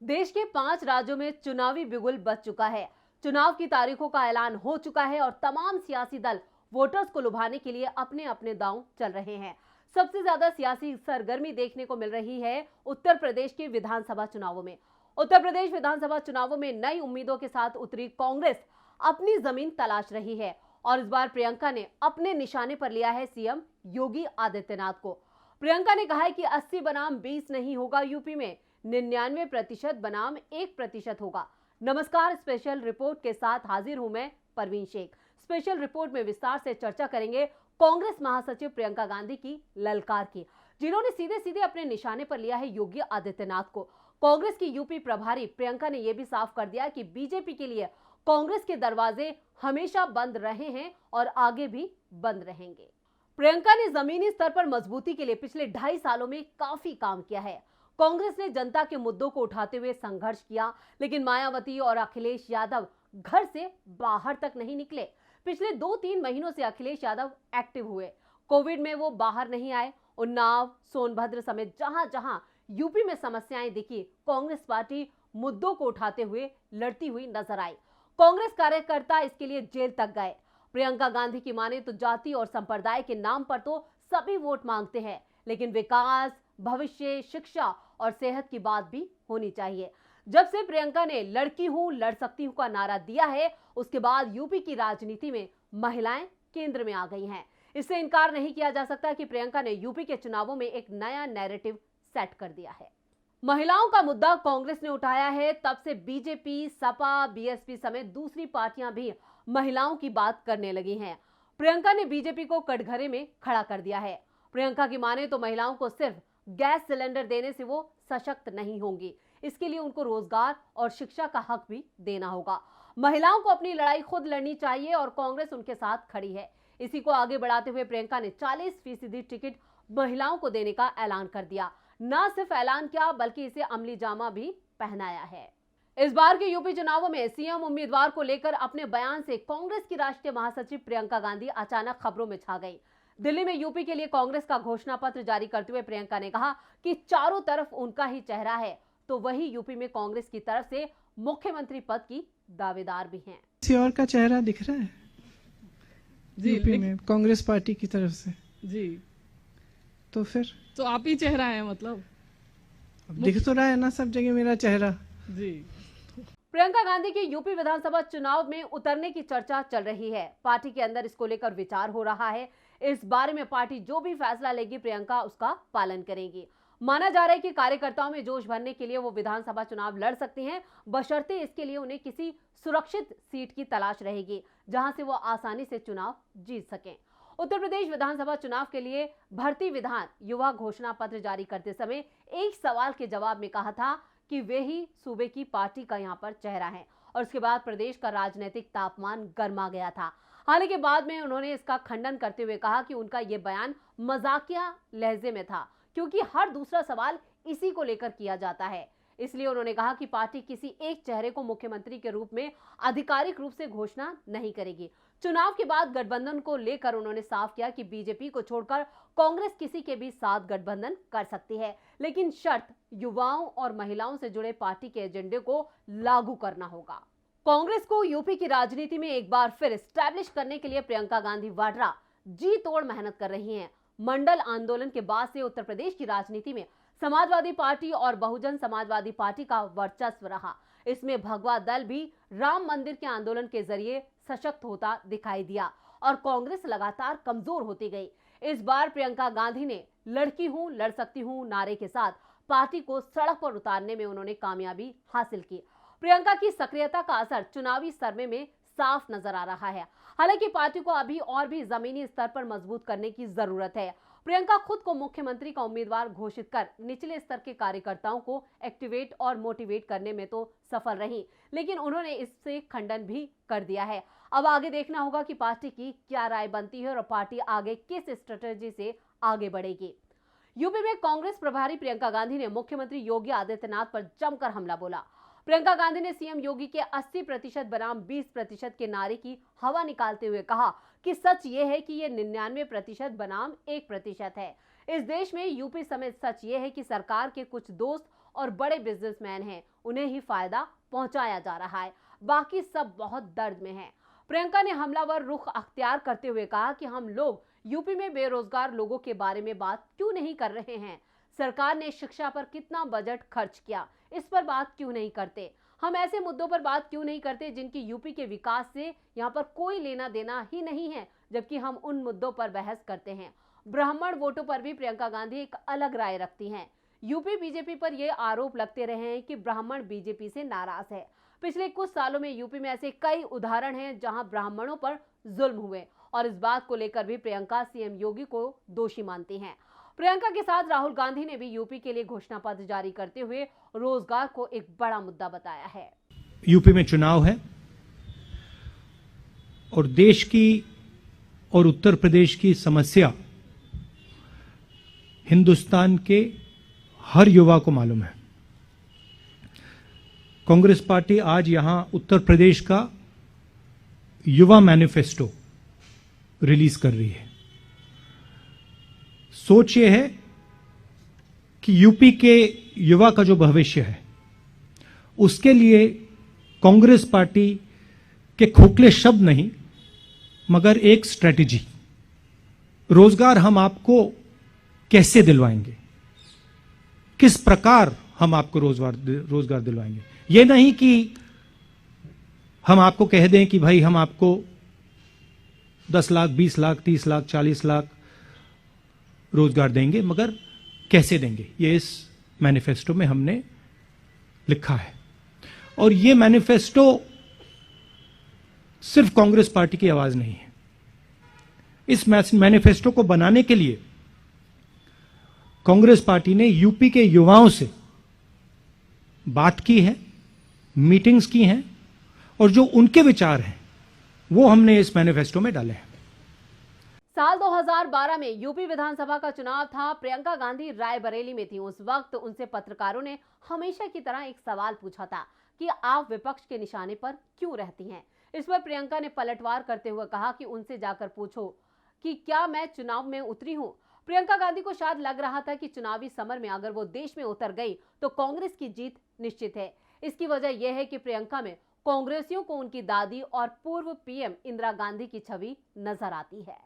देश के 5 राज्यों में चुनावी बिगुल बज चुका है। चुनाव की तारीखों का ऐलान हो चुका है और तमाम सियासी दल वोटर्स को लुभाने के लिए अपने अपने दांव चल रहे हैं। सबसे ज्यादा सियासी सरगर्मी देखने को मिल रही है उत्तर प्रदेश के विधानसभा चुनावों में। उत्तर प्रदेश विधानसभा चुनावों में नई उम्मीदों के साथ उतरी कांग्रेस अपनी जमीन तलाश रही है और इस बार प्रियंका ने अपने निशाने पर लिया है सीएम योगी आदित्यनाथ को। प्रियंका ने कहा है कि 80 बनाम 20 नहीं होगा, यूपी में 99% बनाम 1% होगा। नमस्कार, स्पेशल रिपोर्ट के साथ हाजिर हूं मैं परवीन शेख। स्पेशल रिपोर्ट में विस्तार से चर्चा करेंगे कांग्रेस महासचिव प्रियंका गांधी की ललकार की, जिन्होंने सीधे सीधे अपने निशाने पर लिया है योगी आदित्यनाथ को। कांग्रेस की यूपी प्रभारी प्रियंका ने यह भी साफ कर दिया कि बीजेपी के लिए कांग्रेस के दरवाजे हमेशा बंद रहे हैं और आगे भी बंद रहेंगे। प्रियंका ने जमीनी स्तर पर मजबूती के लिए पिछले 2.5 सालों में काफी काम किया है। कांग्रेस ने जनता के मुद्दों को उठाते हुए संघर्ष किया, लेकिन मायावती और अखिलेश यादव घर से बाहर तक नहीं निकले। पिछले 2-3 महीनों से अखिलेश यादव एक्टिव हुए। कोविड में वो बाहर नहीं आए। उन्नाव, सोनभद्र समेत जहां जहां यूपी में समस्याएं दिखी, कांग्रेस पार्टी मुद्दों को उठाते हुए लड़ती हुई नजर आई। कांग्रेस कार्यकर्ता इसके लिए जेल तक गए। प्रियंका गांधी की माने तो जाति और संप्रदाय के नाम पर तो सभी वोट मांगते हैं, लेकिन विकास, भविष्य, शिक्षा और सेहत की बात भी होनी चाहिए। जब से प्रियंका ने लड़की हूं लड़ सकती हूं का नारा दिया है, उसके बाद यूपी की राजनीति में महिलाएं केंद्र में आ गई हैं। इससे इनकार नहीं किया जा सकता कि प्रियंका ने यूपी के चुनावों में एक नया नैरेटिव सेट कर दिया है। महिलाओं का मुद्दा कांग्रेस ने उठाया है, तब से बीजेपी, सपा, बीएसपी समेत दूसरी पार्टियां भी महिलाओं की बात करने लगी हैं। प्रियंका ने बीजेपी को कटघरे में खड़ा कर दिया है। प्रियंका की माने तो महिलाओं को सिर्फ गैस सिलेंडर देने से वो सशक्त नहीं होंगी, इसके लिए उनको रोजगार और शिक्षा का हक भी देना होगा। महिलाओं को अपनी लड़ाई खुद लड़नी चाहिए और कांग्रेस उनके साथ खड़ी है। इसी को आगे बढ़ाते हुए प्रियंका ने 40% टिकट महिलाओं को देने का ऐलान कर दिया। न सिर्फ ऐलान किया बल्कि इसे अमली जामा भी पहनाया है। इस बार के यूपी चुनावों में सीएम उम्मीदवार को लेकर अपने बयान से कांग्रेस की राष्ट्रीय महासचिव प्रियंका गांधी अचानक खबरों में छा गई। दिल्ली में यूपी के लिए कांग्रेस का घोषणा पत्र जारी करते हुए प्रियंका ने कहा कि चारों तरफ उनका ही चेहरा है, तो वही यूपी में कांग्रेस की तरफ से मुख्यमंत्री पद की दावेदार भी हैं। किसी और का चेहरा दिख रहा है जी यूपी में कांग्रेस पार्टी की तरफ से जी, तो फिर तो आप ही चेहरा है, मतलब अब दिख तो रहा है ना सब जगह मेरा चेहरा जी। प्रियंका गांधी के यूपी विधानसभा चुनाव में उतरने की चर्चा चल रही है। पार्टी के अंदर इसको लेकर विचार हो रहा है। इस बारे में पार्टी जो भी फैसला लेगी प्रियंका उसका पालन करेंगी। माना जा रहा है कि कार्यकर्ताओं में जोश भरने के लिए वो विधानसभा चुनाव लड़ सकती हैं, बशर्ते इसके लिए उन्हें किसी सुरक्षित सीट की तलाश रहेगी जहां से वो आसानी से चुनाव जीत सकें। उत्तर प्रदेश विधानसभा चुनाव के लिए भर्ती विधान युवा घोषणा पत्र जारी करते समय एक सवाल के जवाब में कहा था कि वे ही सूबे की पार्टी का यहाँ पर चेहरा है, और उसके बाद प्रदेश का राजनीतिक तापमान गर्मा गया था। हालांकि बाद में उन्होंने इसका खंडन करते हुए कहा कि उनका ये बयान मजाकिया लहजे में था, क्योंकि हर दूसरा सवाल इसी को लेकर किया जाता है। इसलिए उन्होंने कहा कि पार्टी किसी एक चेहरे को मुख्यमंत्री के रूप में आधिकारिक रूप से घोषणा नहीं करेगी। चुनाव के बाद गठबंधन को लेकर उन्होंने साफ किया कि बीजेपी को छोड़कर कांग्रेस किसी के भी साथ गठबंधन कर सकती है, लेकिन शर्त युवाओं और महिलाओं से जुड़े पार्टी के एजेंडे को लागू करना होगा। कांग्रेस को यूपी की राजनीति में एक बार फिर स्टैब्लिश करने के लिए प्रियंका गांधी वाड्रा जी तोड़ मेहनत कर रही हैं। मंडल आंदोलन के बाद से उत्तर प्रदेश की राजनीति में समाजवादी पार्टी और बहुजन समाजवादी पार्टी का वर्चस्व रहा। इसमें भगवा दल भी राम मंदिर के आंदोलन के जरिए सशक्त होता दिखाई दिया और कांग्रेस लगातार कमजोर होती गई। इस बार प्रियंका गांधी ने लड़की हूं लड़ सकती हूं नारे के साथ पार्टी को सड़क पर उतारने में उन्होंने कामयाबी हासिल की। प्रियंका की सक्रियता का असर चुनावी सर्वे में साफ नजर आ रहा है। हालांकि पार्टी को अभी और भी जमीनी स्तर पर मजबूत करने की जरूरत है। प्रियंका खुद को मुख्यमंत्री का उम्मीदवार घोषित कर निचले स्तर के कार्यकर्ताओं को एक्टिवेट और मोटिवेट करने में तो सफल रही, लेकिन उन्होंने इससे खंडन भी कर दिया है। अब आगे देखना होगा कि पार्टी की क्या राय बनती है और पार्टी आगे किस स्ट्रेटेजी से आगे बढ़ेगी। यूपी में कांग्रेस प्रभारी प्रियंका गांधी ने मुख्यमंत्री योगी आदित्यनाथ पर जमकर हमला बोला। प्रियंका गांधी ने सीएम योगी के 80% बनाम 20% के नारे की हवा निकालते हुए कहा कि सच ये है कि ये 99% बनाम 1% है। इस देश में यूपी समेत सच ये है कि सरकार के कुछ दोस्त और बड़े बिजनेसमैन हैं, उन्हें ही फायदा पहुंचाया जा रहा है, बाकी सब बहुत दर्द में हैं। प्रियंका ने हमलावर रुख अख्तियार करते हुए कहा कि हम लोग यूपी में बेरोजगार लोगों के बारे में बात क्यों नहीं कर रहे हैं? सरकार ने शिक्षा पर कितना बजट खर्च किया, इस पर बात क्यों नहीं करते? हम ऐसे मुद्दों पर बात क्यों नहीं करते जिनकी यूपी के विकास से यहाँ पर कोई लेना देना ही नहीं है, जबकि हम उन मुद्दों पर बहस करते हैं। ब्राह्मण वोटों पर भी प्रियंका गांधी एक अलग राय रखती हैं। यूपी बीजेपी पर यह आरोप लगते रहे हैं कि ब्राह्मण बीजेपी से नाराज है। पिछले कुछ सालों में यूपी में ऐसे कई उदाहरण हैं जहां ब्राह्मणों पर जुल्म हुए और इस बात को लेकर भी प्रियंका सीएम योगी को दोषी मानती हैं। प्रियंका के साथ राहुल गांधी ने भी यूपी के लिए घोषणा पत्र जारी करते हुए रोजगार को एक बड़ा मुद्दा बताया है। यूपी में चुनाव है और देश की और उत्तर प्रदेश की समस्या हिंदुस्तान के हर युवा को मालूम है। कांग्रेस पार्टी आज यहां उत्तर प्रदेश का युवा मैनिफेस्टो रिलीज कर रही है। सोच ये है कि यूपी के युवा का जो भविष्य है उसके लिए कांग्रेस पार्टी के खोखले शब्द नहीं मगर एक स्ट्रेटेजी, रोजगार हम आपको कैसे दिलवाएंगे, किस प्रकार हम आपको रोजगार दिलवाएंगे। ये नहीं कि हम आपको कह दें कि भाई हम आपको 10 लाख 20 लाख 30 लाख 40 लाख रोजगार देंगे, मगर कैसे देंगे ये इस मैनिफेस्टो में हमने लिखा है। और ये मैनिफेस्टो सिर्फ कांग्रेस पार्टी की आवाज नहीं है। इस मैनिफेस्टो को बनाने के लिए कांग्रेस पार्टी ने यूपी के युवाओं से बात की है, मीटिंग्स की हैं और जो उनके विचार हैं वो हमने इस मैनिफेस्टो में डाले हैं। साल 2012 में यूपी विधानसभा का चुनाव था। प्रियंका गांधी रायबरेली में थी। उस वक्त उनसे पत्रकारों ने हमेशा की तरह एक सवाल पूछा था कि आप विपक्ष के निशाने पर क्यों रहती हैं। इस पर प्रियंका ने पलटवार करते हुए कहा कि उनसे जाकर पूछो कि क्या मैं चुनाव में उतरी हूं। प्रियंका गांधी को शायद लग रहा था कि चुनावी समर में अगर वो देश में उतर गई तो कांग्रेस की जीत निश्चित है। इसकी वजह यह है कि प्रियंका में कांग्रेसियों को उनकी दादी और पूर्व पीएम इंदिरा गांधी की छवि नजर आती है।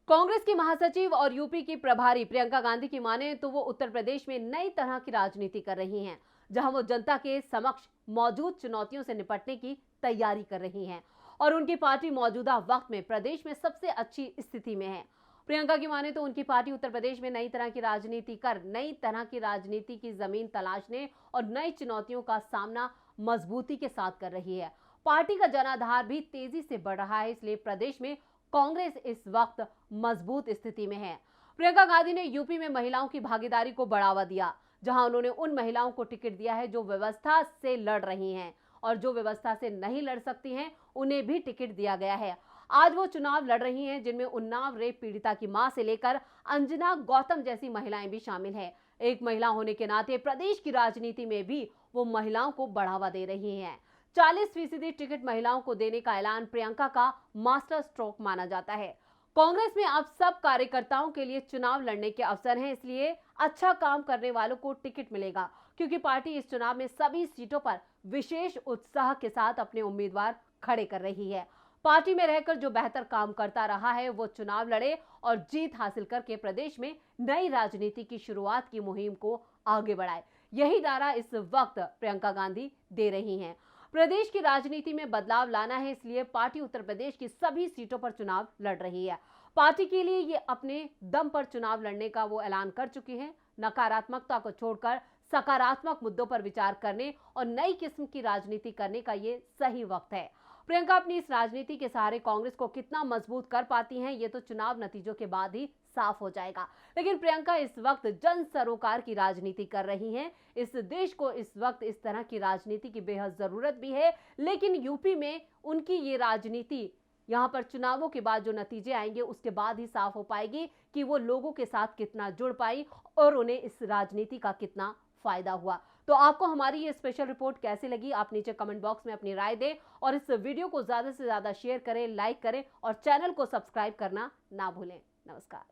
कांग्रेस की महासचिव और यूपी की प्रभारी प्रियंका गांधी की माने तो वो उत्तर प्रदेश में नई तरह की राजनीति कर रही हैं, जहां वो जनता के समक्ष मौजूद चुनौतियों से निपटने की तैयारी कर रही हैं और उनकी पार्टी मौजूदा वक्त में प्रदेश में सबसे अच्छी स्थिति में है। प्रियंका की माने तो उनकी पार्टी उत्तर प्रदेश में नई तरह की राजनीति कर नई तरह की राजनीति की जमीन तलाशने और नई चुनौतियों का सामना मजबूती के साथ कर रही है। पार्टी का जनाधार भी तेजी से बढ़ रहा है, इसलिए प्रदेश में कांग्रेस इस वक्त मजबूत स्थिति में है। प्रियंका गांधी ने यूपी में महिलाओं की भागीदारी को बढ़ावा दिया, जहां उन्होंने उन महिलाओं को टिकट दिया है जो व्यवस्था से लड़ रही हैं और जो व्यवस्था से नहीं लड़ सकती हैं उन्हें भी टिकट दिया गया है। आज वो चुनाव लड़ रही हैं जिनमें उन्नाव रेप पीड़िता की मां से लेकर अंजना गौतम जैसी महिलाएं भी शामिल हैं। एक महिला होने के नाते प्रदेश की राजनीति में भी वो महिलाओं को बढ़ावा दे रही हैं। 40% टिकट महिलाओं को देने का ऐलान प्रियंका का मास्टर स्ट्रोक माना जाता है। कांग्रेस में अब सब कार्यकर्ताओं के लिए चुनाव लड़ने के अवसर हैं, इसलिए अच्छा काम करने वालों को टिकट मिलेगा, क्योंकि पार्टी इस चुनाव में सभी सीटों पर विशेष उत्साह के साथ अपने उम्मीदवार खड़े कर रही है। पार्टी में रहकर जो बेहतर काम करता रहा है वो चुनाव लड़े और जीत हासिल करके प्रदेश में नई राजनीति की शुरुआत की मुहिम को आगे बढ़ाए। यही नारा इस वक्त प्रियंका गांधी दे रही हैं। प्रदेश की राजनीति में बदलाव लाना है, इसलिए पार्टी उत्तर प्रदेश की सभी सीटों पर चुनाव लड़ रही है। पार्टी के लिए ये अपने दम पर चुनाव लड़ने का वो ऐलान कर चुकी है। नकारात्मकता को छोड़कर सकारात्मक मुद्दों पर विचार करने और नई किस्म की राजनीति करने का ये सही वक्त है। प्रियंका अपनी इस राजनीति के सहारे कांग्रेस को कितना मजबूत कर पाती हैं ये तो चुनाव नतीजों के बाद ही साफ हो जाएगा। लेकिन प्रियंका इस वक्त जन सरोकार की राजनीति कर रही हैं। इस देश को इस वक्त इस तरह की राजनीति की बेहद जरूरत भी है, लेकिन यूपी में उनकी ये राजनीति यहाँ पर चुनावों के बाद जो नतीजे आएंगे उसके बाद ही साफ हो पाएगी कि वो लोगों के साथ कितना जुड़ पाई और उन्हें इस राजनीति का कितना फायदा हुआ। तो आपको हमारी ये स्पेशल रिपोर्ट कैसी लगी, आप नीचे कमेंट बॉक्स में अपनी राय दें और इस वीडियो को ज्यादा से ज्यादा शेयर करें, लाइक करें और चैनल को सब्सक्राइब करना ना भूलें। नमस्कार।